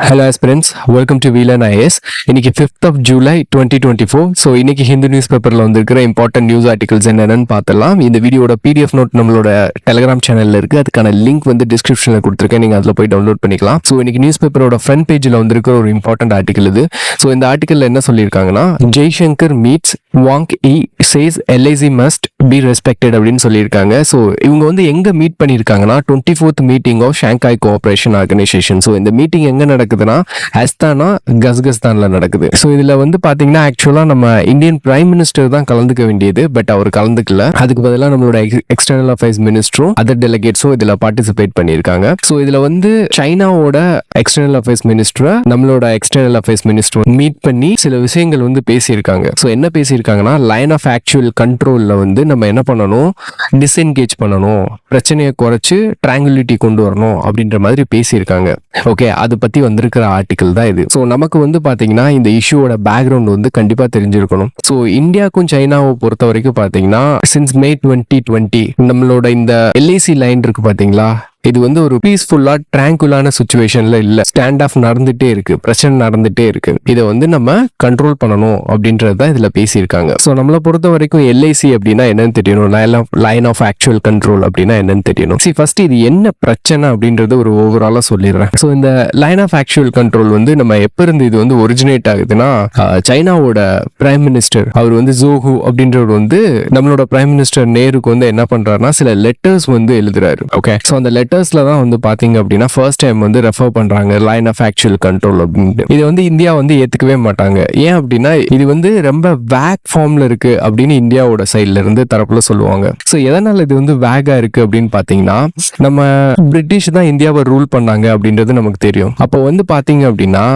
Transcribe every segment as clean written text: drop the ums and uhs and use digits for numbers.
Hello aspirants, welcome to Veelan IAS. இன்னைக்கு 5th of July 2024. So இன்னைக்கு Hindu news பேப்பரில் வந்திருக்கிற இம்பார்ட்டன்ட் நியூஸ் ஆர்டிகல்ஸ் என்னென்னு பார்த்துலாம். இந்த வீடியோட பிடிஎஃப் நோட் நம்மளோட டெலிகிராம் சேனலில் இருக்குது. அதுக்கான லிங்க் வந்து டிஸ்கிரிப்ஷனில் கொடுத்துருக்கேன், நீங்கள் அதில் போய் டவுன்லோட் பண்ணிக்கலாம். ஸோ இன்னைக்கு நியூஸ் பேப்பரோட ஃப்ரண்ட் பேஜில் வந்திருக்கிற ஒரு இம்பார்ட்டன்ட் ஆர்டிகல் இது. ஸோ இந்த ஆர்டிகலில் என்ன சொல்லியிருக்காங்கன்னா, Jaishankar meets Wang Yi says LAC must be respected அப்படின்னு சொல்லியிருக்காங்க. ஸோ இவங்க வந்து எங்கே மீட் பண்ணியிருக்காங்கன்னா 24th meeting of Shanghai Cooperation Organisation. So இந்த மீட்டிங் எங்கே நடக்குதுன்னா அஸ்தானா கஸ்கஸ்தான்ல நடக்குது. ஸோ இதுல வந்து பாத்தீங்கன்னா ஆக்சுவலா நம்ம இந்தியன் பிரைம் மினிஸ்டர் தான் கலந்துக்க வேண்டியது, பட் அவர் கலந்துக்கல. அதுக்கு பதிலாக நம்மளோட எக்ஸ்டர்னல் அஃபேர்ஸ் மினிஸ்டரும் அதர் டெலிகேட்ஸும் இதுல பார்ட்டிசிபேட் பண்ணியிருக்காங்க. ஸோ இதுல வந்து சைனாவோட எக்ஸ்டர்னல் அஃபேர்ஸ் மினிஸ்டரை நம்மளோட எக்ஸ்டர்னல் அஃபேர்ஸ் மினிஸ்டர் மீட் பண்ணி சில விஷயங்கள் வந்து பேசியிருக்காங்க. ஸோ என்ன பேசியிருக்காங்கன்னா, லைன் ஆஃப் ஆக்சுவல் கண்ட்ரோல்ல வந்து நம்ம என்ன பண்ணணும், டிஸ்என்கேஜ் பண்ணணும், பிரச்சனையை குறைச்சு ட்ராங்குலிட்டி கொண்டு வரணும் அப்படின்ற மாதிரி பேசியிருக்காங்க. ஓகே, அதை பத்தி வந்திருக்கிற ஆர்டிகல் தான் இது. ஸோ நமக்கு வந்து பாத்தீங்கன்னா இந்த இஷ்யூவோட பேக்ரவுண்ட் வந்து கண்டிப்பா தெரிஞ்சிருக்கணும். ஸோ இந்தியாவுக்கும் சைனாவை பொறுத்த வரைக்கும் பாத்தீங்கன்னா சின்ஸ் May 2020 நம்மளோட இந்த எல்ஐசி லைன் இருக்கு பாத்தீங்களா, இது வந்து ஒரு பீஸ்ஃபுல்லா ட்ராங்குலான சுச்சுவேஷன்ல இல்ல, ஸ்டாண்ட் ஆஃப் நடந்துட்டே இருக்கு, பிரச்சனை நடந்துட்டே இருக்கு. இதை வந்து நம்ம கண்ட்ரோல் பண்ணணும் அப்படின்றதான் இதுல பேசியிருக்காங்க. ஸோ நம்மளை பொறுத்த வரைக்கும் எல்ஐசி அப்படின்னா என்னன்னு தெரியணும், லைன் ஆஃப் ஆக்சுவல் கண்ட்ரோல் அப்படின்னா என்னன்னு தெரியணும். ஃபர்ஸ்ட் இது என்ன பிரச்சனை அப்படின்றது ஒரு ஓவராலா சொல்லிடுறேன். ஸோ இந்த லைன் ஆஃப் ஆக்சுவல் கண்ட்ரோல் வந்து நம்ம எப்ப இருந்து இது வந்து ஒரிஜினேட் ஆகுதுன்னா, சைனாவோட பிரைம் மினிஸ்டர் அவர் வந்து ஜோஹூ அப்படின்றவர் வந்து நம்மளோட பிரைம் மினிஸ்டர் நேருக்கு வந்து என்ன பண்றாருன்னா சில லெட்டர்ஸ் வந்து எழுதுறாரு. ஓகே, ஸோ அந்த லெட்டர்ஸ்ல தான் வந்து பாத்தீங்க அப்படின்னா ஃபர்ஸ்ட் டைம் வந்து ரெஃபர் பண்றாங்க லைன் ஆஃப் ஆக்சுவல் கண்ட்ரோல் அப்படின்ட்டு. இது வந்து இந்தியா வந்து ஏத்துக்கவே மாட்டாங்க. ஏன் அப்படின்னா இது வந்து ரொம்ப வேக் ஃபார்ம்ல இருக்கு அப்படின்னு இந்தியாவோட சைட்ல இருந்து தரப்புல சொல்லுவாங்க. ஸோ எதனால இது வந்து வேகா இருக்கு அப்படின்னு பாத்தீங்கன்னா, நம்ம பிரிட்டிஷ் தான் இந்தியாவை ரூல் பண்ணாங்க அப்படின்றது நமக்கு தெரியும். அப்போ வந்து பாத்தீங்க அப்படின்னா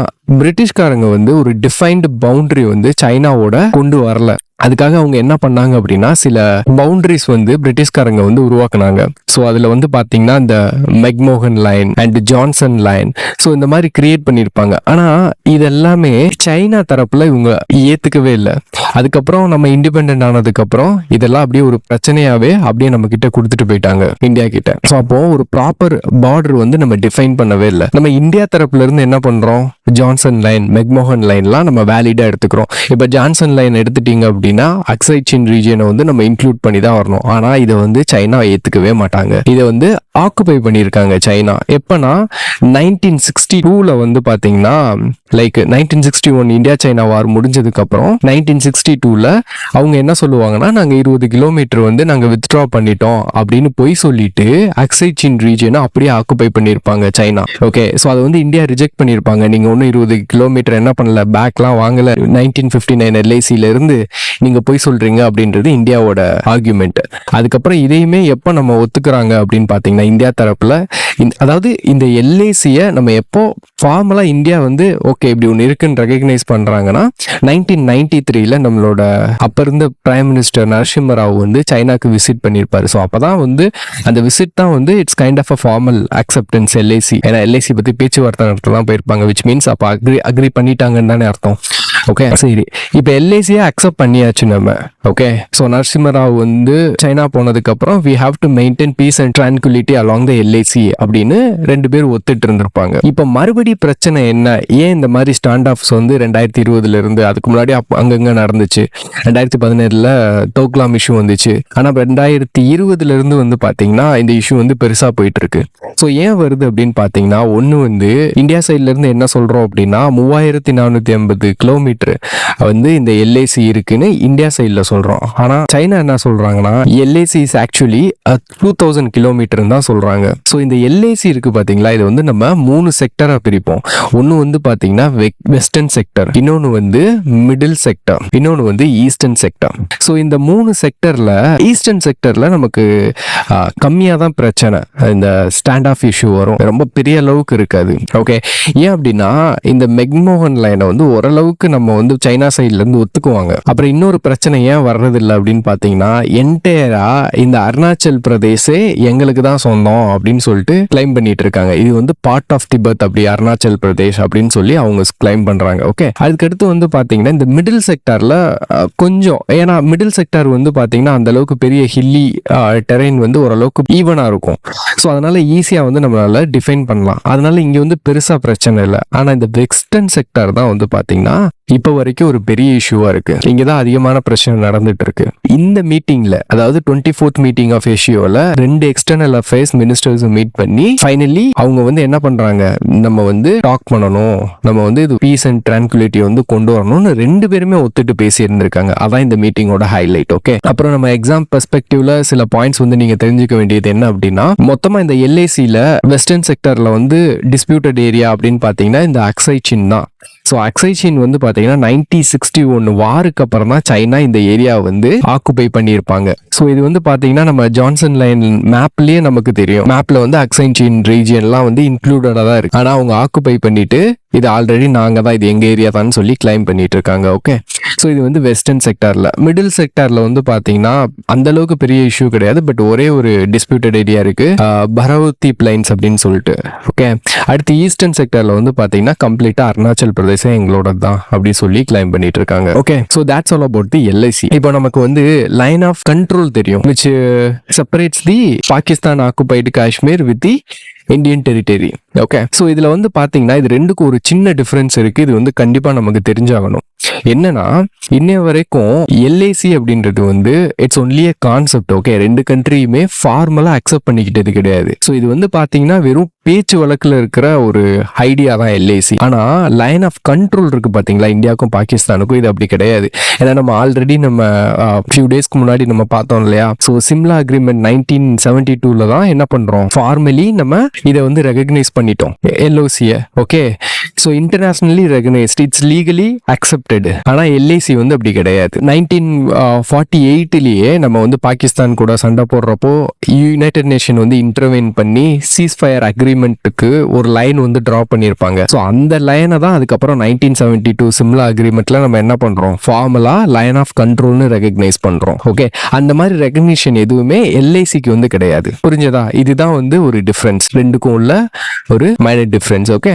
பிரிட்டிஷ்காரங்க வந்து ஒரு டிஃபைன்டு பவுண்டரி வந்து சைனாவோட கொண்டு வரல. அதுக்காக அவங்க என்ன பண்ணாங்க அப்படின்னா சில பவுண்டரிஸ் வந்து பிரிட்டிஷ்காரங்க வந்து உருவாக்குனாங்க. ஸோ அதுல வந்து பாத்தீங்கன்னா இந்த McMahon line and Johnson line, so இந்த மாதிரி கிரியேட் பண்ணியிருப்பாங்க. ஆனா இதெல்லாமே சைனா தரப்புல இவங்க ஏத்துக்கவே இல்லை. அதுக்கப்புறம் நம்ம இண்டிபெண்டன்ட் ஆனதுக்கு அப்புறம் இதெல்லாம் அப்படியே ஒரு பிரச்சனையாவே அப்படியே நம்ம கிட்ட கொடுத்துட்டு போயிட்டாங்க இந்தியா கிட்ட. ஸோ அப்போ ஒரு ப்ராப்பர் பார்டர் வந்து நம்ம டிஃபைன் பண்ணவே இல்லை. நம்ம இந்தியா தரப்புல இருந்து என்ன பண்றோம், ஜான்சன் லைன் மெக்மோகன் லைன்லாம் நம்ம வேலிடா எடுத்துக்கிறோம். இப்ப ஜான்சன் லைன் எடுத்துட்டீங்க அப்படின்னா அக்ஸைச்சின் ரீஜியனை வந்து நம்ம இன்க்ளூட் பண்ணி தான் வரணும். ஆனா இதை வந்து சைனா ஏத்துக்கவே மாட்டாங்க. இதை வந்து ஆக்குபை பண்ணியிருக்காங்க சைனா. எப்பனா 1962ல வந்து பாத்தீங்கன்னா லைக் 1961 இந்தியா சைனா வார் முடிஞ்சதுக்கு அப்புறம் 1962ல அவங்க என்ன சொல்லுவாங்கன்னா, நாங்க 20 கிலோமீட்டர் வந்து நாங்க வித்ட்ரா பண்ணிட்டோம் அப்படின்னு போய் சொல்லிட்டு அக்ஸைச்சின் ரீஜியனை அப்படியே ஆக்குபை பண்ணியிருப்பாங்க சைனா. ஓகே, ஸோ அதை வந்து இந்தியா ரிஜெக்ட் பண்ணியிருப்பாங்க. நீங்க ஒன்னும் 20 கிலோமீட்டர் என்ன பண்ணல, பேக்லாம் வாங்கல, 1959 எல்ஐசில இருந்து நீங்க போய் சொல்றீங்க அப்படின்றது இந்தியாவோட ஆர்குமெண்ட். அதுக்கப்புறம் இதையுமே எப்ப நம்ம ஒத்துக்கிறாங்க அப்படின்னு பாத்தீங்கன்னா இந்தியா தரப்புல, அதாவது இந்த எல்ஐசியை நம்ம எப்போ ஃபார்மலா இந்தியா வந்து ஓகே இப்படி ஒன்று இருக்குன்னு ரெகக்னைஸ் பண்றாங்கன்னா 1993ல நம்மளோட அப்ப இருந்த பிரைம் மினிஸ்டர் நரசிம்ம ராவ் வந்து சைனாக்கு விசிட் பண்ணியிருப்பாரு. ஸோ அப்பதான் வந்து அந்த விசிட் தான் வந்து it's kind of a formal acceptance LAC. ஏன்னா எல்ஐசி பத்தி பேச்சுவார்த்தை நடத்தலாம் போயிருப்பாங்க, விச் மீன்ஸ் அப்ப அக்ரி பண்ணிட்டாங்கன்னு தானே அர்த்தம். ஓகே, சரி, இப்ப எல்ஐசியை அக்செப்ட் பண்ணியாச்சு நம்ம. ஓகே, ஸோ நரசிம்ம ராவ் வந்து சைனா போனதுக்கு அப்புறம் we have to maintain peace and tranquility along the LAC அப்படின்னு ரெண்டு பேர் ஒத்துட்டு இருந்திருப்பாங்க. இப்ப மறுபடி பிரச்சனை என்ன, ஏன் இந்த மாதிரி ஸ்டாண்ட் ஆஃப்ஸ் வந்து 2020ல இருந்து, அதுக்கு முன்னாடி அங்கங்க நடந்துச்சு, 2017ல தோக்லாம் இஷ்யூ வந்துச்சு. ஆனா 2020ல இருந்து வந்து பாத்தீங்கன்னா இந்த இஷ்யூ வந்து பெருசா போயிட்டு இருக்கு. ஸோ ஏன் வருது அப்படின்னு பாத்தீங்கன்னா, ஒண்ணு வந்து இந்தியா சைட்ல இருந்து என்ன சொல்றோம் அப்படின்னா 3450 கிலோமீட்டர் வந்து இந்த எல்ஐசி இருக்குன்னு இந்தியா சைட்ல சொல்றோம். ஆனா சைனா என்ன சொல்றாங்கன்னா எல்ஐசி இஸ் ஆக்சுவலி 2000 கிலோமீட்டர் தான் சொல்றாங்க. ஸோ இந்த எல்ஐசி இருக்கு பாத்தீங்களா, இது வந்து நம்ம 3 செக்டரா பிரிப்போம். ஒன்னு வந்து பாத்தீங்கன்னா வெஸ்டர்ன் செக்டர், இன்னொன்னு வந்து மிடில் செக்டர், இன்னொன்னு வந்து ஈஸ்டர்ன் செக்டர். ஸோ இந்த 3 செக்டர்ல ஈஸ்டர்ன் செக்டர்ல நமக்கு கம்மியா தான் பிரச்சனை, இந்த ஸ்டாண்ட் ஆஃப் இஷ்யூ வரும், ரொம்ப பெரிய அளவுக்கு இருக்காது. ஓகே, ஏன் அப்படின்னா இந்த மெக்மோகன் லைனை வந்து ஓரளவுக்கு நம்ம நம்ம வந்து சைனா சைட்ல இருந்து ஒத்துக்குவாங்க. அப்புறம் இன்னொரு பிரச்சனை ஏன் வர்றதில்லை அப்படின்னு பார்த்தீங்கன்னா, என்டையரா இந்த அருணாச்சல் பிரதேசே எங்களுக்கு தான் சொந்தம் அப்படின்னு சொல்லிட்டு கிளைம் பண்ணிட்டு இருக்காங்க. இது வந்து பார்ட் ஆஃப் திபெத், அப்படி அருணாச்சல் பிரதேஷ் அப்படின்னு சொல்லி அவங்க கிளைம் பண்றாங்க. ஓகே, அதுக்கடுத்து வந்து பாத்தீங்கன்னா இந்த மிடில் செக்டார்ல கொஞ்சம், ஏன்னா மிடில் செக்டார் வந்து பாத்தீங்கன்னா அந்த அளவுக்கு பெரிய ஹில்லி டெரைன் வந்து ஓரளவுக்கு ஈவனா இருக்கும். ஸோ அதனால ஈஸியா வந்து நம்மளால டிஃபைன் பண்ணலாம். அதனால இங்க வந்து பெருசா பிரச்சனை இல்லை. ஆனா இந்த வெஸ்டர்ன் செக்டார் தான் வந்து பாத்தீங்கன்னா இப்போ வரைக்கும் ஒரு பெரிய இஷ்யூவா இருக்கு. இங்கதான் அதிகமான பிரச்சனை நடந்துட்டு இருக்கு. இந்த மீட்டிங்ல, அதாவது 24th மீட்டிங் ஆஃப் ஏஷியோல 2 எக்ஸ்டர்னல் அஃபேர்ஸ் மினிஸ்டர்ஸ் மீட் பண்ணி ஃபைனலி அவங்க வந்து என்ன பண்றாங்க, நம்ம வந்து டாக் பண்ணணும், நம்ம வந்து இது பீஸ் அண்ட் ட்ரான்குலிட்டி வந்து கொண்டு வரணும்னு 2 பேருமே ஒத்துட்டு பேசி இருந்திருக்காங்க. அதான் இந்த மீட்டிங்கோட ஹைலைட். ஓகே, அப்புறம் நம்ம எக்ஸாம் பெர்ஸ்பெக்டிவ்ல சில பாயிண்ட்ஸ் வந்து நீங்க தெரிஞ்சுக்க வேண்டியது என்ன அப்படின்னா, மொத்தமா இந்த எல்ஏசில வெஸ்டர்ன் செக்டர்ல வந்து டிஸ்பியூட்டட் ஏரியா அப்படின்னு பாத்தீங்கன்னா இந்த அக்ஸை சின் தான். ஸோ அக்ஸை சின் வந்து பார்த்தீங்கன்னா 1961 வாருக்கு அப்புறம் தான் சைனா இந்த ஏரியாவை வந்து ஆக்குபை பண்ணியிருப்பாங்க. ஸோ இது வந்து பார்த்தீங்கன்னா நம்ம ஜான்சன் லைன் மேப்லேயே நமக்கு தெரியும். மேப்ல வந்து அக்ஸை சின் ரீஜியன்லாம் வந்து இன்க்ளூடடாக தான் இருக்கு. ஆனால் அவங்க ஆக்குபை பண்ணிட்டு இது ஆல்ரெடி நாங்கள் தான், இது எங்கள் ஏரியா தான் சொல்லி கிளைம் பண்ணிட்டு இருக்காங்க. ஓகே, ஸோ இது வந்து வெஸ்டர்ன் செக்டார்ல. மிடில் செக்டார்ல வந்து பார்த்தீங்கன்னா அந்த அளவுக்கு பெரிய இஷ்யூ கிடையாது. பட் ஒரே ஒரு டிஸ்பியூட்டட் ஏரியா இருக்கு, பரவத்தி பிளைன்ஸ் அப்படின்னு சொல்லிட்டு. ஓகே, அடுத்து ஈஸ்டர்ன் செக்டார்ல வந்து பார்த்தீங்கன்னா கம்ப்ளீட்டா அருணாச்சல் பிரதேசம் எங்களோட தான் அப்படி சொல்லி கிளைம் பண்ணிட்டு இருக்காங்க. Okay, so that's all about the LIC. இப்போ நமக்கு வந்து லைன் ஆஃப் கண்ட்ரோல் தெரியும், which separates the Pakistan occupied Kashmir with the Indian territory. Okay, so இதுல வந்து பாத்தீங்கன்னா இது ரெண்டுக்கும் ஒரு சின்ன டிஃபரன்ஸ் இருக்கு. இது வந்து கண்டிப்பா நமக்கு தெரிஞ்சாகணும். என்னன்னா, இன்னைய வரைக்கும் எல்ஏசி அப்படின்றது வந்து it's only a concept. Okay, 2 கண்ட்ரியுமே ஃபார்மலா அக்செப்ட் பண்ணிக்கிட்டது கிடையாது. ஸோ இது வந்து பாத்தீங்கன்னா வெறும் பேச்சு வழக்குல இருக்கிற ஒரு ஐடியா தான் எல்ஏசி. ஆனா லைன் ஆஃப் கண்ட்ரோல் இருக்கு பாத்தீங்களா, இந்தியாவுக்கும் பாகிஸ்தானுக்கும், இது அப்படி கிடையாது. ஏன்னா நம்ம ஆல்ரெடி நம்ம ஃபியூ டேஸ்க்கு முன்னாடி நம்ம பார்த்தோம் இல்லையா. ஸோ சிம்லா அக்ரிமெண்ட் 1972ல தான் என்ன பண்றோம், ஃபார்மலி நம்ம இதை வந்து ரெகக்னைஸ் பண்ணிட்டோம் எல்ஓசியை. Okay, so internationally recognised, it's legally accepted. ஆனா எல்ஐசி வந்து அப்படி கிடையாது. 1948லயே நம்ம வந்து பாகிஸ்தான் கூட சண்டை போடுறப்போ யுனைடெட் நேஷன் வந்து இன்டர்வெயின் பண்ணி சீஸ் ஃபயர் அக்ரிமெண்ட்டுக்கு ஒரு லைன் வந்து டிரா பண்ணியிருப்பாங்க. ஸோ அந்த லைனை தான் அதுக்கப்புறம் 1972 சிம்லா அக்ரிமெண்ட்ல நம்ம என்ன பண்றோம், ஃபார்மலா லைன் ஆஃப் கண்ட்ரோல்னு ரெகக்னைஸ் பண்றோம். ஓகே, அந்த மாதிரி ரெகக்னிஷன் எதுவுமே எல்ஐசிக்கு வந்து கிடையாது. புரிஞ்சதா? இதுதான் வந்து ஒரு டிஃபரன்ஸ், ரெண்டுக்கும் உள்ள ஒரு minor difference. Okay,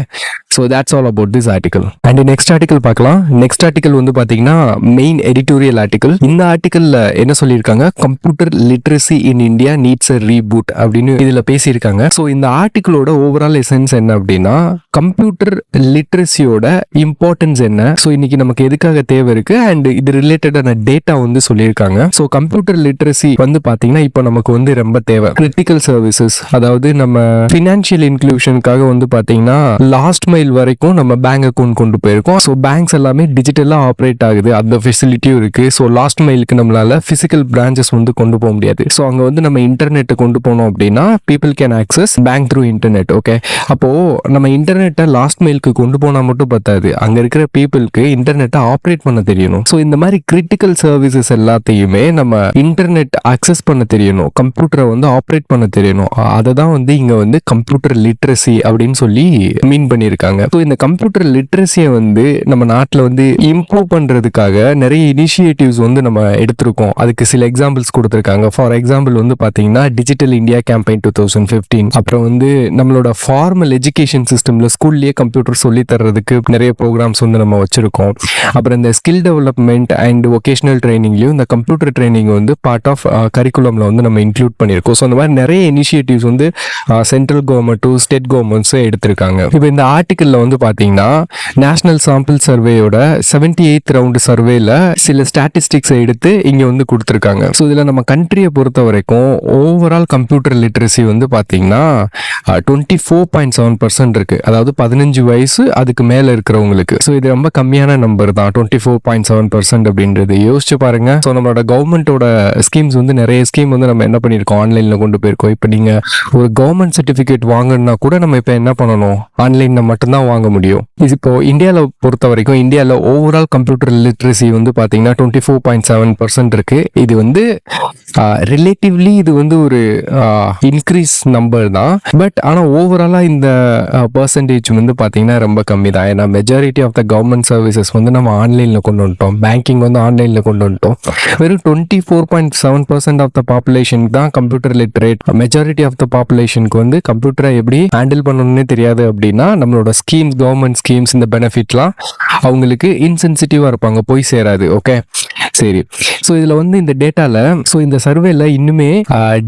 so that's all about this article. And next article பார்க்கலாம். நெக்ஸ்ட் ஆர்டிகல் வந்து பாத்தீங்கன்னா மெயின் எடிட்டோரியல் ஆர்டிகல். இந்த ஆர்டிகல்ல என்ன சொல்லியிருக்காங்க, computer literacy in India needs a reboot அப்படின்னு இதுல பேசியிருக்காங்க. ஸோ இந்த ஆர்டிகிளோட ஓவரால் எசன்ஸ் என்ன அப்படின்னா, கம்ப்யூட்டர் லிட்ரஸியோட இம்பார்ட்டன்ஸ் என்ன, ஸோ இன்னைக்கு நமக்கு எதுக்காக தேவை இருக்கு, அண்ட் இது ரிலேட்டடான டேட்டா வந்து சொல்லியிருக்காங்க. ஸோ கம்ப்யூட்டர் லிட்ரஸி வந்து பாத்தீங்கன்னா இப்போ நமக்கு வந்து ரொம்ப தேவை. கிரிட்டிக்கல் சர்வீசஸ், அதாவது நம்ம ஃபினான்ஷியல் இன்க்ளூஷனுக்காக வந்து பாத்தீங்கன்னா லாஸ்ட் மைல் வரைக்கும் நம்ம பேங்க் அக்கௌண்ட் கொண்டு போயிருக்கோம். ஸோ பேங்க்ஸ் எல்லாமே டிஜிட்டலா ஆப்ரேட் ஆகுது, அந்த ஃபெசிலிட்டியும் இருக்கு. ஸோ லாஸ்ட் மைலுக்கு நம்மளால பிசிக்கல் பிரான்ச்சஸ் வந்து கொண்டு போக முடியாது. ஸோ அங்க வந்து நம்ம இன்டர்நெட்டை கொண்டு போனோம் அப்படின்னா people can access bank through internet. Okay, அப்போ நம்ம இன்டர்நெட்டை லாஸ்ட் மைலுக்கு கொண்டு போனா மட்டும் பத்தாது, அங்க இருக்கிற பீப்புளுக்கு இன்டர்நெட்டை ஆப்ரேட் பண்ண தெரியணும். ஸோ இந்த மாதிரி கிரிட்டிக்கல் சர்வீசஸ் எல்லாத்தையுமே நம்ம இன்டர்நெட் ஆக்சஸ் பண்ண தெரியணும், கம்ப்யூட்டரை வந்து ஆப்ரேட் பண்ண தெரியணும். அதை தான் வந்து இங்க வந்து கம்ப்யூட்டர் லிட்ரஸி அப்படின்னு சொல்லி மீன் பண்ணியிருக்காங்க. ஸோ இந்த கம்ப்யூட்டர் லிட்ரஸியை வந்து நம்ம நாட்டில் வந்து இம்ப்ரூவ் பண்றதுக்காக நிறைய இனிஷியேட்டிவ்ஸ் வந்து நம்ம எடுத்திருக்கோம். அதுக்கு சில எக்ஸாம்பிள்ஸ் கொடுத்துருக்காங்க. ஃபார் எக்ஸாம்பிள் வந்து பாத்தீங்கன்னா டிஜிட்டல் இந்தியா கேம்பெயின் 2015, அப்புறம் வந்து நம்மளோட ஃபார்மல் எஜுகேஷன் சிஸ்டம்ல ஸ்கூல்லயே கம்ப்யூட்டர் சொல்லி தர்றதுக்கு நிறைய ப்ரோக்ராம்ஸ் வந்து நம்ம வச்சிருக்கோம். அப்புறம் இந்த ஸ்கில் டெவலப்மெண்ட் அண்ட் வொகேஷனல் ட்ரைனிங்லயும் இந்த கம்ப்யூட்டர் ட்ரைனிங் வந்து பார்ட் ஆஃப் கரிக்குலம்ல வந்து நம்ம இன்க்ளூட் பண்ணியிருக்கோம். ஸோ அந்த மாதிரி நிறைய இனிஷியேட்டிவ்ஸ் வந்து சென்ட்ரல் கவர்மெண்ட்டும் ஸ்டேட் கவர்மெண்ட்ஸும் எடுத்திருக்காங்க. இப்போ இந்த ஆர்டிகிள்ல வந்து பாத்தீங்கன்னா நேஷனல் சாம்பிள் சர்வேயோட 78th ரவுண்ட் சர்வேல சில ஸ்டாட்டிஸ்டிக்ஸ் எடுத்து இங்க வந்து கொடுத்திருக்காங்க. ஸோ இதுல நம்ம கண்ட்ரியை பொறுத்த வரைக்கும் ஓவரால் கம்ப்யூட்டர் லிட்ரஸி வந்து பாத்தீங்கன்னா 24.7% இருக்கு, அதாவது 15 வயசு அதுக்கு மேல இருக்கிறவங்களுக்கு. ஸோ இது ரொம்ப கம்மியான நம்பர் தான் 24.7% அப்படின்றது. யோசிச்சு பாருங்க. ஸோ நம்மளோட கவர்மெண்டோட ஸ்கீம்ஸ் வந்து நிறைய ஸ்கீம் வந்து நம்ம என்ன பண்ணிருக்கோம், ஆன்லைன்ல கொண்டு போயிருக்கோம். இப்போ நீங்க ஒரு கவர்மெண்ட் சர்டிபிகேட் வாங்கணும்னா கூட நம்ம இப்போ என்ன பண்ணணும், ஆன்லைன்ல மட்டும்தான் வாங்க முடியும். இப்போ இந்தியாவில் பொறுத்த வரைக்கும் இந்தியாவில் ஓவரால் கம்ப்யூட்டர் லிட்ரஸி வந்து பார்த்தீங்கன்னா 24.7% இருக்கு. இது வந்து ரிலேட்டிவ்லி இது வந்து ஒரு இன்க்ரீஸ் நம்பர் தான். பட் ஆனால் ஓவராலாக இந்த பர்சன்டேஜ் வந்து பார்த்தீங்கன்னா ரொம்ப கம்மி தான். ஏன்னா majority of the government services வந்து நம்ம ஆன்லைனில் கொண்டு வந்துட்டோம். பேங்கிங் வந்து ஆன்லைனில் கொண்டு வந்துட்டோம். வெறும் 24.7% ஆஃப் த பாப்புலேஷன் தான் computer literate. Majority of the பாப்புலேஷனுக்கு வந்து கம்ப்யூட்டரை எப்படி ஹேண்டில் பண்ணணும்னே தெரியாது. அப்படின்னா நம்மளோட ஸ்கீம்ஸ், கவர்மெண்ட் ஸ்கீம்ஸ், இந்த பெனிஃபிட்லாம் அவங்களுக்கு இன்சென்சிட்டிவாக இருப்பாங்க, போய் சேராது. ஓகே, சரி. ஸோ இதில் வந்து இந்த டேட்டாவில், ஸோ இந்த சர்வேல இன்னுமே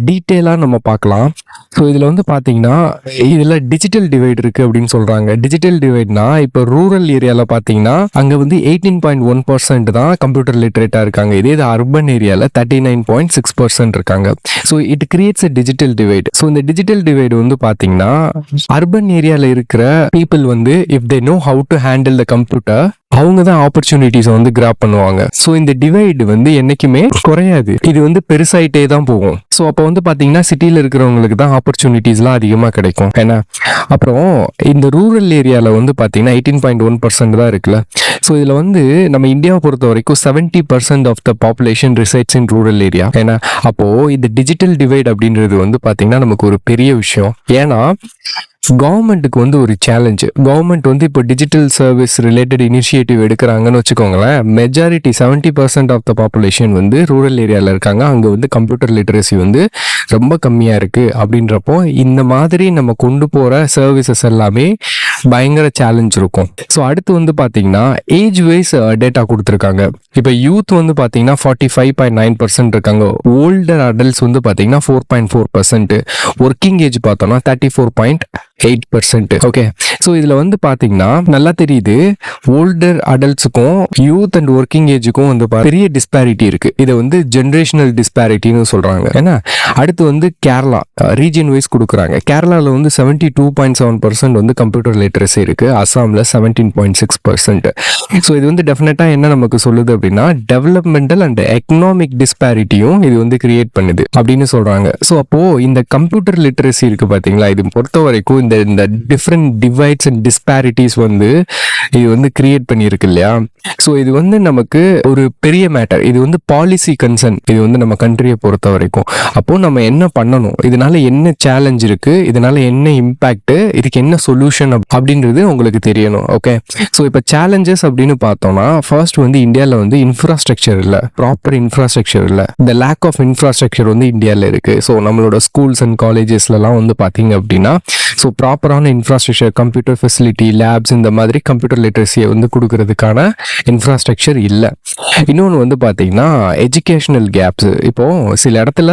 டீட்டெயிலாக நம்ம பார்க்கலாம். ஸோ இதில் வந்து பார்த்தீங்கன்னா இதில் டிஜிட்டல் டிவைட் இருக்குது அப்படின்னு சொல்கிறாங்க. டிஜிட்டல் டிவைட்னா இப்போ ரூரல் ஏரியாவில் பார்த்தீங்கன்னா அங்கே வந்து 18.1% தான் கம்ப்யூட்டர் லிட்ரேட்டாக இருக்காங்க. இதே இது அர்பன் ஏரியாவில் 39.6% இருக்காங்க. So it creates a digital divide. So இந்த டிஜிட்டல் டிவைட் வந்து பார்த்தீங்கன்னா அர்பன் ஏரியாவில் இருக்கிற பீப்புள் வந்து if they know how to handle the computer, அவங்க தான் ஆப்பர்ச்சுனிட்டிஸை வந்து கிராப் பண்ணுவாங்க. ஸோ இந்த டிவைடு வந்து என்னைக்குமே குறையாது, இது வந்து பெருசாயிட்டே தான் போகும். ஸோ அப்போ வந்து பார்த்தீங்கன்னா சிட்டியில் இருக்கிறவங்களுக்கு தான் ஆப்பர்ச்சுனிட்டிஸ்லாம் அதிகமாக கிடைக்கும். ஏன்னா அப்புறம் இந்த ரூரல் ஏரியாவில் வந்து பார்த்தீங்கன்னா 18.1% தான் இருக்குல்ல. ஸோ இதில் வந்து நம்ம இந்தியாவை பொறுத்த வரைக்கும் 70% of the population resides in rural area. ஏன்னா அப்போது இந்த டிஜிட்டல் டிவைட் அப்படின்றது வந்து பார்த்தீங்கன்னா நமக்கு ஒரு பெரிய விஷயம். ஏன்னா கவர்மெண்ட்டுக்கு வந்து ஒரு சேலஞ்சு. கவர்மெண்ட் வந்து இப்போ டிஜிட்டல் சர்வீஸ் ரிலேட்டட் இனிஷியேட்டிவ் எடுக்கிறாங்கன்னு வச்சுக்கோங்களேன். மெஜாரிட்டி 70% ஆஃப் த பாப்புலேஷன் வந்து ரூரல் ஏரியாவில் இருக்காங்க. அங்கே வந்து கம்ப்யூட்டர் லிட்ரஸி வந்து ரொம்ப கம்மியாக இருக்குது. அப்படின்றப்போ இந்த மாதிரி நம்ம கொண்டு போகிற சர்வீசஸ் எல்லாமே பயங்கர சேலஞ்ச் இருக்கும். ஸோ அடுத்து வந்து பார்த்தீங்கன்னா ஏஜ் வைஸ் டேட்டா கொடுத்துருக்காங்க. இப்போ யூத் வந்து பார்த்தீங்கன்னா 45.9% இருக்காங்க. ஓல்டர் அடல்ட்ஸ் வந்து பார்த்தீங்கன்னா 4.4%. ஒர்க்கிங் ஏஜ் பார்த்தோம்னா 34.8%. ஓகே, ஸோ இதில் வந்து பார்த்தீங்கன்னா நல்லா தெரியுது ஓல்டர் அடல்ட்ஸுக்கும் யூத் அண்ட் ஒர்க்கிங் ஏஜுக்கும் வந்து பெரிய டிஸ்பாரிட்டி இருக்குது. இதை வந்து ஜென்ரேஷனல் டிஸ்பாரிட்டின்னு சொல்கிறாங்க. ஏன்னா அடுத்து வந்து கேரளா ரீஜன் வைஸ் கொடுக்குறாங்க. கேரளாவில் வந்து 72.7% வந்து கம்ப்யூட்டர் லிட்ரஸி இருக்குது. அசாமில் 17.6%. ஸோ இது வந்து டெஃபினட்டாக என்ன நமக்கு சொல்லுது அப்படின்னா டெவலப்மெண்டல் அண்ட் எக்கனாமிக் டிஸ்பாரிட்டியும் இது வந்து கிரியேட் பண்ணுது அப்படின்னு சொல்கிறாங்க. ஸோ அப்போது இந்த கம்ப்யூட்டர் லிட்ரஸி இருக்குது பார்த்தீங்களா, இது பொறுத்த வரைக்கும் இந்த டிஃப்ரெண்ட் டிவைட்ஸ் அண்ட் டிஸ்பாரிட்டிஸ் வந்து இது வந்து கிரியேட் பண்ணியிருக்கு இல்லையா. ஸோ இது வந்து நமக்கு ஒரு பெரிய மேட்டர். இது வந்து பாலிசி கன்சர்ன். இது வந்து நம்ம கண்ட்ரியை பொறுத்த வரைக்கும். அப்போது நம்ம என்ன பண்ணணும், இதனால என்ன சேலஞ்ச் இருக்குது, இதனால என்ன இம்பேக்ட், இதுக்கு என்ன சொல்யூஷன் அப்படின்றது உங்களுக்கு தெரியணும். ஓகே, ஸோ இப்போ சேலஞ்சஸ் அப்படின்னு பார்த்தோம்னா ஃபர்ஸ்ட் வந்து இந்தியாவில் வந்து இன்ஃப்ராஸ்ட்ரக்சர் இல்லை, ப்ராப்பர் இன்ஃப்ராஸ்ட்ரக்சர் இல்லை. இந்த லேக் ஆஃப் இன்ஃப்ராஸ்ட்ரக்சர் வந்து இந்தியாவில் இருக்குது. ஸோ நம்மளோட ஸ்கூல்ஸ் அண்ட் காலேஜஸ்லாம் வந்து பார்த்தீங்க அப்படின்னா ஸோ ப்ராப்பரான இன்ஃப்ராஸ்ட்ரக்சர், கம்ப்யூட்டர் ஃபெசிலிட்டி, லேப்ஸ், இந்த மாதிரி கம்ப்யூட்டர் லிட்ரஸியை வந்து கொடுக்கறதுக்கான இன்ஃப்ராஸ்ட்ரக்சர் இல்லை. இன்னொன்று வந்து பார்த்தீங்கன்னா எஜுகேஷனல் கேப்ஸ். இப்போது சில இடத்துல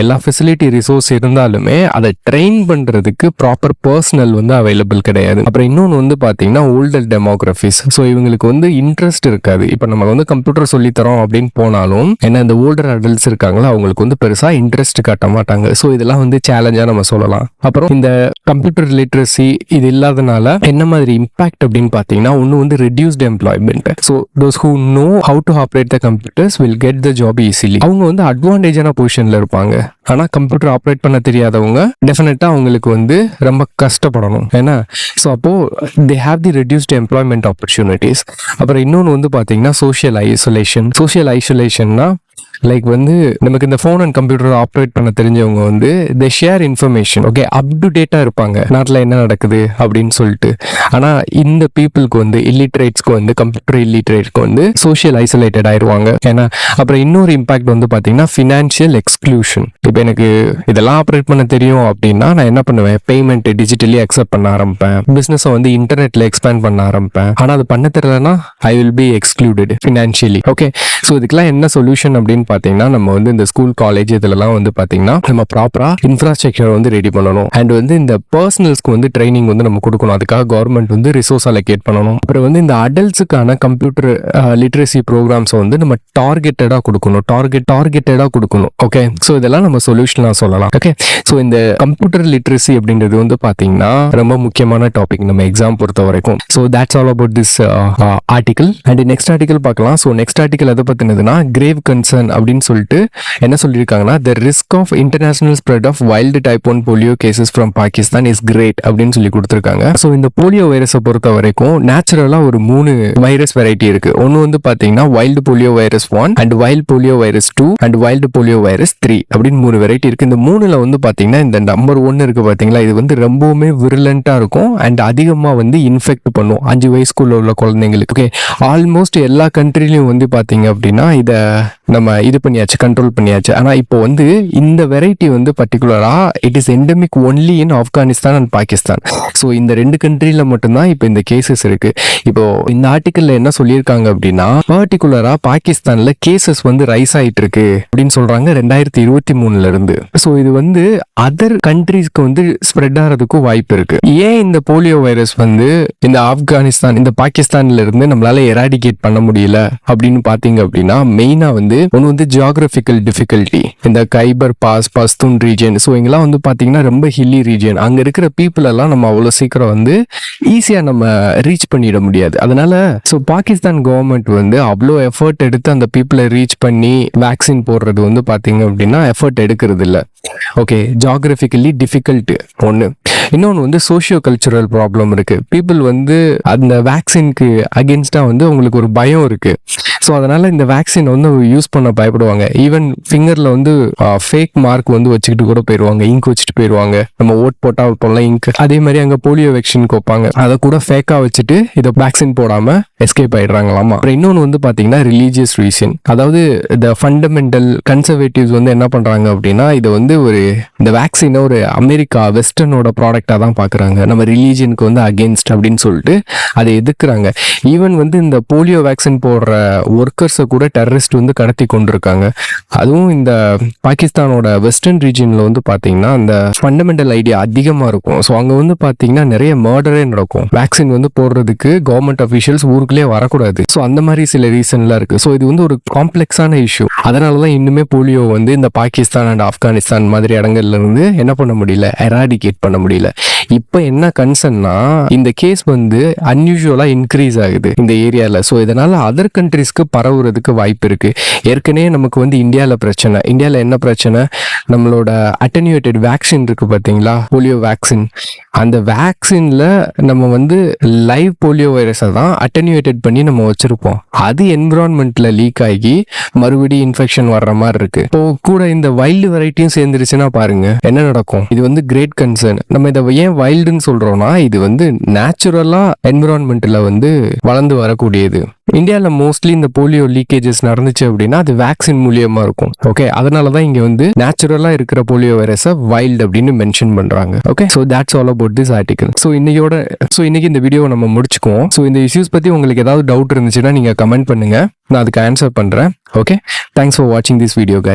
எல்லா ஃபெசிலிட்டி ரிசோர்ஸ் இருந்தாலுமே அதை ட்ரெயின் பண்ணுறதுக்கு ப்ராப்பர் பர்சனல் வந்து அவைலபிள் கிடையாது. அப்புறம் இன்னொன்று வந்து பார்த்தீங்கன்னா ஓல்டர் டெமோக்ராஃபிஸ். ஸோ இவங்களுக்கு வந்து இன்ட்ரெஸ்ட் இருக்காது. இப்போ நம்ம வந்து கம்ப்யூட்டர் சொல்லித்தரோம் அப்படின்னு போனாலும் ஏன்னா இந்த ஓல்டர் அடல்ட்ஸ் இருக்காங்களா அவங்களுக்கு வந்து பெருசாக இன்ட்ரெஸ்ட் காட்ட மாட்டாங்க. ஸோ இதெல்லாம் வந்து சேலஞ்சாக நம்ம சொல்லலாம். அப்புறம் இந்த கம்ப்யூட்டர் லிட்ரஸி இது இல்லாதனால என்ன மாதிரி இம்பாக்ட் அப்படின்னு பார்த்தீங்கன்னா ஒன்று வந்து reduced employment. So those who know how to operate the computers will get the job easily. அவங்க வந்து அட்வான்டேஜான பொசிஷனில் இருப்பாங்க. ஆனால் கம்ப்யூட்டர் ஆப்ரேட் பண்ண தெரியாதவங்க டெஃபினட்டாக அவங்களுக்கு வந்து ரொம்ப கஷ்டப்படணும். ஏன்னா ஸோ அப்போது they have the reduced employment opportunities. அப்புறம் இன்னொன்று வந்து பார்த்தீங்கன்னா சோஷியல் ஐசோலேஷன். சோஷியல் ஐசோலேஷன்னா லைக் வந்து நமக்கு இந்த ஃபோன் அண்ட் கம்ப்யூட்டர் ஆப்ரேட் பண்ண தெரிஞ்சவங்க வந்து they share information. Okay, up to டேட்டாக இருப்பாங்க நாட்டில் என்ன நடக்குது அப்படின்னு சொல்லிட்டு. ஆனால் இந்த பீப்புளுக்கு வந்து இல்லிட்ரேட்ஸ்க்கு வந்து கம்ப்யூட்டர் இல்லிட்ரேட்ஸ்க்கு வந்து சோஷியல் ஐசோலேட்டட் ஆயிடுவாங்க. ஏன்னா அப்புறம் இன்னொரு இம்பாக்ட் வந்து பார்த்தீங்கன்னா ஃபினான்ஷியல் எக்ஸ்க்ளூஷன். இப்போ எனக்கு இதெல்லாம் ஆப்ரேட் பண்ண தெரியும் அப்படின்னா நான் என்ன பண்ணுவேன், பேமெண்ட் டிஜிட்டலி அக்செப்ட் பண்ண ஆரம்பிப்பேன், பிஸ்னஸை வந்து இன்டர்நெட்டில் எக்ஸ்பேண்ட் பண்ண ஆரம்பிப்பேன். ஆனால் அது பண்ண தெரியலன்னா I will be excluded financially. Okay, so இதுக்கெல்லாம் என்ன சொல்யூஷன் அப்படின்னு பார்த்தீங்கன்னா நம்ம வந்து இந்த ஸ்கூல் காலேஜ் இதெல்லாம் வந்து பார்த்தீங்கன்னா நம்ம ப்ராப்பராக இன்ஃப்ராஸ்ட்ரக்சர் வந்து ரெடி பண்ணணும். அண்ட் வந்து இந்த பர்சனல்ஸ்க்கு வந்து ட்ரைனிங் வந்து நம்ம கொடுக்கணும். அதுக்காக கவர்மெண்ட் வந்து ரிசோர்ஸ் அலோகேட் பண்ணணும். அப்புறம் வந்து இந்த அடல்ட்ஸுக்கான கம்ப்யூட்டர் லிட்ரஸி ப்ரோக்ராம்ஸை வந்து நம்ம டார்கெட்டடாக கொடுக்கணும். ஓகே, ஸோ இதெல்லாம் நம்ம சொல்யூஷனாக சொல்லலாம். ஓகே, ஸோ இந்த கம்ப்யூட்டர் லிட்ரஸி அப்படின்றது வந்து பார்த்தீங்கன்னா ரொம்ப முக்கியமான டாபிக் நம்ம எக்ஸாம் பொறுத்த வரைக்கும். So that's all about this article. And next article பார்க்கலாம். ஸோ நெக்ஸ்ட் ஆர்டிகல் எதை பற்றினதுன்னா கிரேவ் கன்சர்ன் அப்படின்னு சொல்லிட்டு என்ன சொல்லியிருக்காங்கன்னா, the risk of international spread of wild type 1 polio cases from Pakistan is great அப்படின்னு சொல்லி கொடுத்துருக்காங்க. ஸோ இந்த போலியோ வைரஸை பொறுத்த வரைக்கும் நேச்சுரலா ஒரு 3 வைரஸ் வெரைட்டி இருக்கு. ஒன்று வந்து பாத்தீங்கன்னா wild polio virus 1 and wild polio virus 2 and wild polio virus 3 அப்படின்னு 3 வெரைட்டி இருக்கு. இந்த 3ல வந்து பாத்தீங்கன்னா இந்த நம்பர் 1 இருக்கு பாத்தீங்களா, இது வந்து ரொம்பவுமே விருலண்டா இருக்கும் அண்ட் அதிகமா வந்து இன்ஃபெக்ட் பண்ணும் 5 வயசுக்குள்ள உள்ள குழந்தைங்களுக்கு. ஓகே, ஆல்மோஸ்ட் எல்லா கண்ட்ரிலையும் வந்து பாத்தீங்க அப்படின்னா இதை நம்ம இது பண்ணியாச்சு, கண்ட்ரோல் பண்ணியாச்சு. ஆனா இப்போ வந்து இந்த வெரைட்டி வந்து பர்டிகுலரா it is endemic only in Afghanistan and Pakistan. So இந்த 2 கண்ட்ரில மட்டும்தான் இப்போ இந்த கேசஸ் இருக்கு. இப்போ இந்த ஆர்டிக்கல்ல என்ன சொல்லியிருக்காங்க அப்படின்னா, பர்டிகுலரா பாகிஸ்தான்ல கேசஸ் வந்து ரைஸ் ஆயிட்டு இருக்கு அப்படின்னு சொல்றாங்க 2023 இருந்து. ஸோ இது வந்து அதர் கண்ட்ரிஸ்க்கு வந்து ஸ்ப்ரெட் ஆகிறதுக்கும் வாய்ப்பு இருக்கு. ஏன் இந்த போலியோ வைரஸ் வந்து இந்த ஆப்கானிஸ்தான் இந்த பாகிஸ்தான்ல இருந்து நம்மளால எராடிகேட் பண்ண முடியல அப்படின்னு பாத்தீங்க அப்படின்னா, மெயினா வந்து ஒன்று வந்து ஜியோகிராபிக்கல் டிஃபிகல்ட்டி. இந்த Khyber pass, Pashtun region, so இங்கெல்லாம் வந்து பாத்தீங்கன்னா ரொம்ப ஹில்லி ரீஜன். அங்க இருக்கிற பீப்புள் எல்லாம் நம்ம அவ்வளோ சீக்கிரம் வந்து ஈஸியா நம்ம ரீச் பண்ணிட முடியாது. அதனால ஸோ பாகிஸ்தான் கவர்மெண்ட் வந்து அவ்வளோ எஃபர்ட் எடுத்து அந்த பீப்புளை ரீச் பண்ணி வேக்சின் போடுறது வந்து பாத்தீங்க அப்படின்னா எஃபர்ட் எடுக்கிறது இல்லை. ஓகே, ஜியோகிராபிக்கலி டிஃபிகல்ட் ஒன்று. இன்னொன்று வந்து சோஷியோ கல்ச்சுரல் ப்ராப்ளம் இருக்கு. பீப்புள் வந்து அந்த வேக்சினுக்கு அகேன்ஸ்டா வந்து உங்களுக்கு ஒரு பயம் இருக்கு. ஸோ அதனால இந்த வேக்சின் வந்து யூஸ் பண்ண பயப்படுவாங்க. ஈவன் ஃபிங்கர்ல வந்து ஃபேக் மார்க் வந்து வச்சுக்கிட்டு கூட போயிடுவாங்க, இங்க் வச்சுட்டு போயிடுவாங்க. நம்ம ஓட் போட்டா வைப்போம்ல இங்க், அதே மாதிரி அங்கே போலியோ வேக்சினுக்கு வைப்பாங்க, அதை கூட ஃபேக்கா வச்சுட்டு இதை வேக்சின் போடாம எஸ்கேப் ஆயிடுறாங்களாமா. அப்புறம் இன்னொன்று வந்து பாத்தீங்கன்னா ரிலீஜியஸ் ரீசன். அதாவது இந்த ஃபண்டமெண்டல் கன்சர்வேட்டிவ்ஸ் வந்து என்ன பண்றாங்க அப்படின்னா, இதை வந்து இந்த வேக்சினை ஒரு அமெரிக்கா வெஸ்டர்னோட ப்ராடக்டா தான் பாக்குறாங்க. நம்ம ரிலீஜனுக்கு வந்து அகேன்ஸ்ட் அப்படின்னு சொல்லிட்டு அதை எதிர்க்கிறாங்க. ஈவன் வந்து இந்த போலியோ வேக்சின் போடுற ஒர்க்கர்ஸை கூட டெரரிஸ்ட் வந்து கடத்தி கொண்டிருக்காங்க. அதுவும் இந்த பாகிஸ்தானோட வெஸ்டர்ன் ரீஜன்ல வந்து பாத்தீங்கன்னா அந்த ஃபண்டமெண்டல் ஐடியா அதிகமா இருக்கும். ஸோ அங்க வந்து பாத்தீங்கன்னா நிறைய மர்டரே நடக்கும். வேக்சின் வந்து போடுறதுக்கு கவர்மெண்ட் அஃபிஷியல்ஸ் ஊருக்குள்ளே வரக்கூடாது. ஸோ அந்த மாதிரி சில ரீசன்லாம் இருக்கு. ஸோ இது வந்து ஒரு காம்ப்ளெக்ஸான இஷ்யூ. அதனாலதான் இன்னுமே போலியோ வந்து இந்த பாகிஸ்தான் அண்ட் ஆப்கானிஸ்தான் மாதிரி இடங்கள்ல இருந்து என்ன பண்ண முடியல, எராடிகேட் பண்ண முடியல. இப்போ என்ன கன்சர்ன்னா, இந்த கேஸ் வந்து அன்யூஷுவலா இன்க்ரீஸ் ஆகுது இந்த ஏரியால. ஸோ இதனால அதர் கண்ட்ரிஸ்க்கு பரவுறதுக்கு வாய்ப்பு இருக்கு. ஏற்கனவே நமக்கு வந்து இந்தியாவில் பிரச்சனை. இந்தியாவில் என்ன பிரச்சனை, நம்மளோட அட்டென்யூட்டட் வேக்சின் இருக்கு பார்த்தீங்களா, போலியோ வேக்சின். அந்த வேக்சின்ல நம்ம வந்து லைவ் போலியோ வைரஸை தான் அட்டென்யூட்டட் பண்ணி நம்ம வச்சிருப்போம். அது என்விரான்மெண்ட்ல லீக் ஆகி மறுபடியும் இன்ஃபெக்ஷன் வர்ற மாதிரி இருக்கு. இப்போ கூட இந்த வைல்டு வெரைட்டியும் சேர்ந்துருச்சுன்னா பாருங்க என்ன நடக்கும். இது வந்து கிரேட் கன்சர்ன். நம்ம இதை ஏன் வைல்டுன்னு சொல்றோம்னா, இது வந்து நேச்சுரலா என்விரான்மெண்ட்ல வந்து வளர்ந்து வரக்கூடியது. இந்தியாவில் மோஸ்ட்லி இந்த போலியோ லீக்கேஜஸ் நடந்துச்சு அப்படின்னா அது வேக்சின் மூலியமா இருக்கும். ஓகே, அதனாலதான் இங்க வந்து நேச்சுரலா இருக்கிற போலியோ வைரஸை வைல்டு அப்படின்னு மென்ஷன் பண்றாங்க. Okay, so that's all about this article. So இன்னைக்கு இந்த வீடியோ நம்ம முடிச்சுக்குவோம். ஸோ இந்த இஷ்யூஸ் பத்தி உங்களுக்கு ஏதாவது டவுட் இருந்துச்சுன்னா நீங்க கமெண்ட் பண்ணுங்க, நான் அதுக்கு ஆன்சர் பண்றேன். ஓகே, தேங்க்ஸ் ஃபார் வாட்சிங் திஸ் வீடியோ கைஸ்.